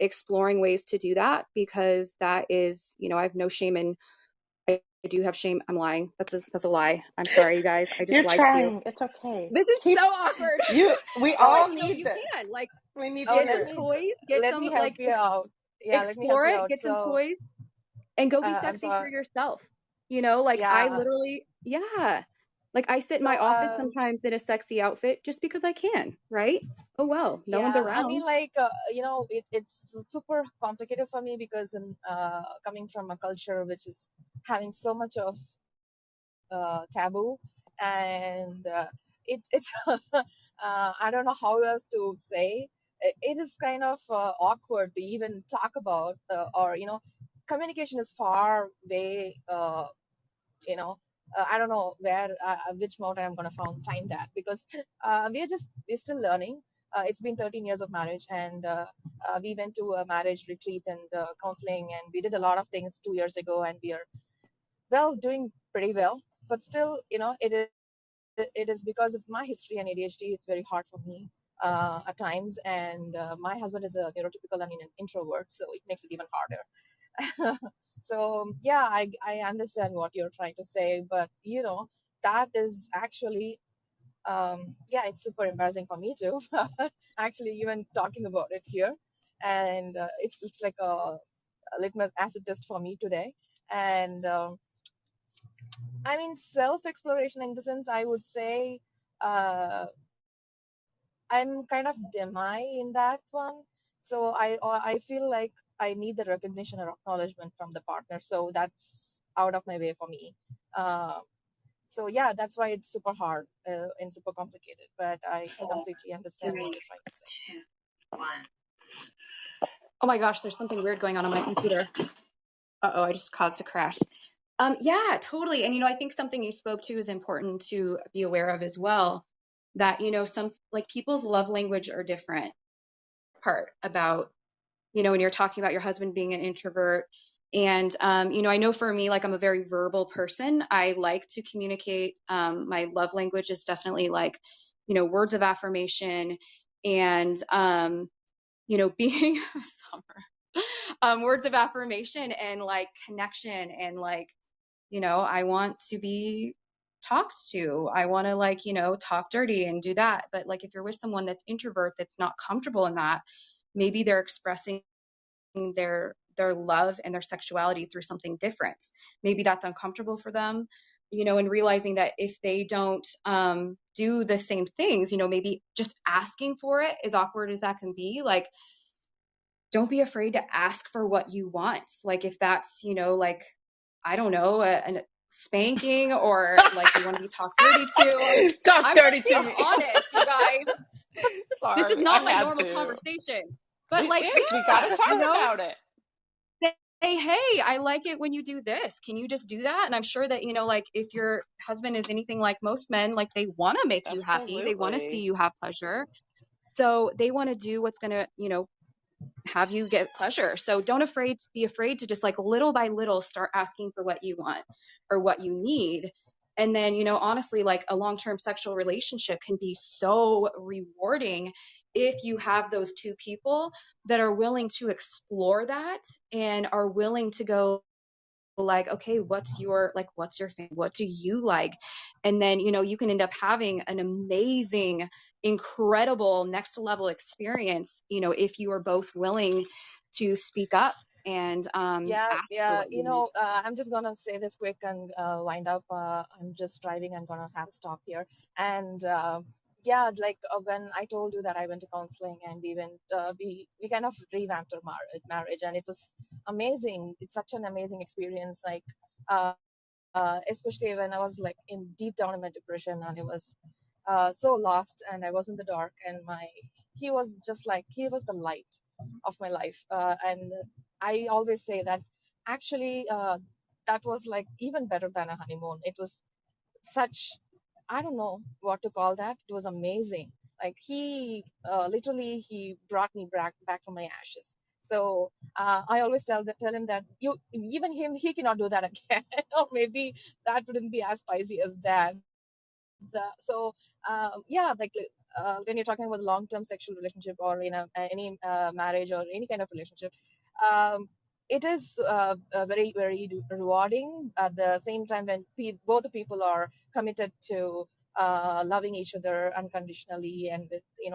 [SPEAKER 3] exploring ways to do that, because that is, I have no shame in, I do have shame. I'm lying. That's a lie. I'm sorry, you guys. I just
[SPEAKER 2] You're
[SPEAKER 3] lied to you.
[SPEAKER 2] trying. It's okay.
[SPEAKER 3] This is so
[SPEAKER 2] Keep
[SPEAKER 3] awkward.
[SPEAKER 2] we
[SPEAKER 3] But
[SPEAKER 8] Oh,
[SPEAKER 3] like,
[SPEAKER 2] all need
[SPEAKER 3] you
[SPEAKER 2] this.
[SPEAKER 3] can like
[SPEAKER 2] We need to
[SPEAKER 8] oh,
[SPEAKER 3] get
[SPEAKER 2] hear
[SPEAKER 3] some
[SPEAKER 8] let
[SPEAKER 2] it.
[SPEAKER 8] me
[SPEAKER 3] toys, get
[SPEAKER 8] let
[SPEAKER 3] some
[SPEAKER 8] me help
[SPEAKER 3] like
[SPEAKER 8] you out. Yeah, let me help
[SPEAKER 3] explore
[SPEAKER 8] you
[SPEAKER 3] it,
[SPEAKER 8] out.
[SPEAKER 3] get some
[SPEAKER 8] So
[SPEAKER 3] toys, and go be
[SPEAKER 8] I'm
[SPEAKER 3] sexy for
[SPEAKER 8] sorry.
[SPEAKER 3] yourself. Like I
[SPEAKER 8] Yeah.
[SPEAKER 3] literally, yeah. Like I sit in
[SPEAKER 8] So
[SPEAKER 3] my office sometimes in a sexy outfit just because I can, right? Oh well, no one's
[SPEAKER 8] yeah, I mean,
[SPEAKER 3] around.
[SPEAKER 8] like, it's super complicated for me because in coming from a culture which is having so much of taboo, and it's I don't know how else to say. It is kind of awkward to even talk about, or communication is far way. You know, I don't know where which mode I'm gonna find that, because we're still learning. It's been 13 years of marriage, and we went to a marriage retreat and counseling, and we did a lot of things 2 years ago, and we are well doing pretty well. But still, it is because of my history and ADHD. It's very hard for me at times, and my husband is a neurotypical, I mean, an introvert, so it makes it even harder. So yeah, I understand what you're trying to say, but that is actually yeah, it's super embarrassing for me too. Actually, even talking about it here, and it's like a litmus acid test for me today. And I mean, self exploration in the sense, I would say I'm kind of demi in that one. So I feel like I need the recognition or acknowledgement from the partner. So that's out of my way for me. Uh, so yeah, that's why it's super hard and super complicated. But I
[SPEAKER 1] Four,
[SPEAKER 8] completely understand what
[SPEAKER 1] three,
[SPEAKER 8] you're trying to say.
[SPEAKER 1] two, one.
[SPEAKER 3] Oh my gosh, there's something weird going on my computer. Uh-oh, I just caused a crash. Yeah, totally. And I think something you spoke to is important to be aware of as well. That, some like people's love language are different. part about, when you're talking about your husband being an introvert. And, I know for me, like I'm a very verbal person. I like to communicate. My love language is definitely like, words of affirmation and, being summer, words of affirmation and like connection and like, I want to be talked to. I want to like, talk dirty and do that. But like if you're with someone that's introvert, that's not comfortable in that, maybe they're expressing their love and their sexuality through something different. Maybe that's uncomfortable for them, and realizing that if they don't do the same things, maybe just asking for it, as awkward as that can be, like don't be afraid to ask for what you want. Like if that's, like, I don't know, a spanking or like you want to be talked dirty to. Like
[SPEAKER 2] Talk
[SPEAKER 3] I'm just
[SPEAKER 2] dirty to
[SPEAKER 3] being
[SPEAKER 2] me.
[SPEAKER 3] honest, you guys. This is
[SPEAKER 2] Sorry, I
[SPEAKER 3] not my
[SPEAKER 2] had
[SPEAKER 3] normal
[SPEAKER 2] to.
[SPEAKER 3] conversation. But
[SPEAKER 2] It
[SPEAKER 3] like,
[SPEAKER 2] is. We got to
[SPEAKER 3] yeah,
[SPEAKER 2] talk about it.
[SPEAKER 3] say, hey, I like it when you do this. Can you just do that? And I'm sure that, like if your husband is anything like most men, like they want to make you happy. They want to see
[SPEAKER 2] Absolutely.
[SPEAKER 3] you have pleasure. So they want to do what's going to, have you get pleasure. So don't be afraid to just like little by little start asking for what you want or what you need. And then, honestly, like a long-term sexual relationship can be so rewarding if you have those two people that are willing to explore that and are willing to go like, okay, what's your thing? What do you like? And then, you can end up having an amazing, incredible next level experience, if you are both willing to speak up and
[SPEAKER 8] Yeah,
[SPEAKER 3] ask for
[SPEAKER 8] yeah.
[SPEAKER 3] what you need.
[SPEAKER 8] I'm just gonna say this quick and wind up. I'm just driving. I'm gonna have to stop here. And yeah, like when I told you that I went to counseling and we went, we kind of revamped our marriage, and it was amazing. It's such an amazing experience. Like, especially when I was like in deep down in my depression and I was so lost and I was in the dark, and he was just like, he was the light of my life. And I always say that actually that was like even better than a honeymoon. It was such, I don't know what to call that. It was amazing. Like he literally he brought me back from my ashes. So I always tell him that even him, he cannot do that again. Or maybe that wouldn't be as spicy as that. So yeah, like when you're talking about long-term sexual relationship or any marriage or any kind of relationship, um, it is very very rewarding. At the same time, when both the people are committed to loving each other unconditionally and with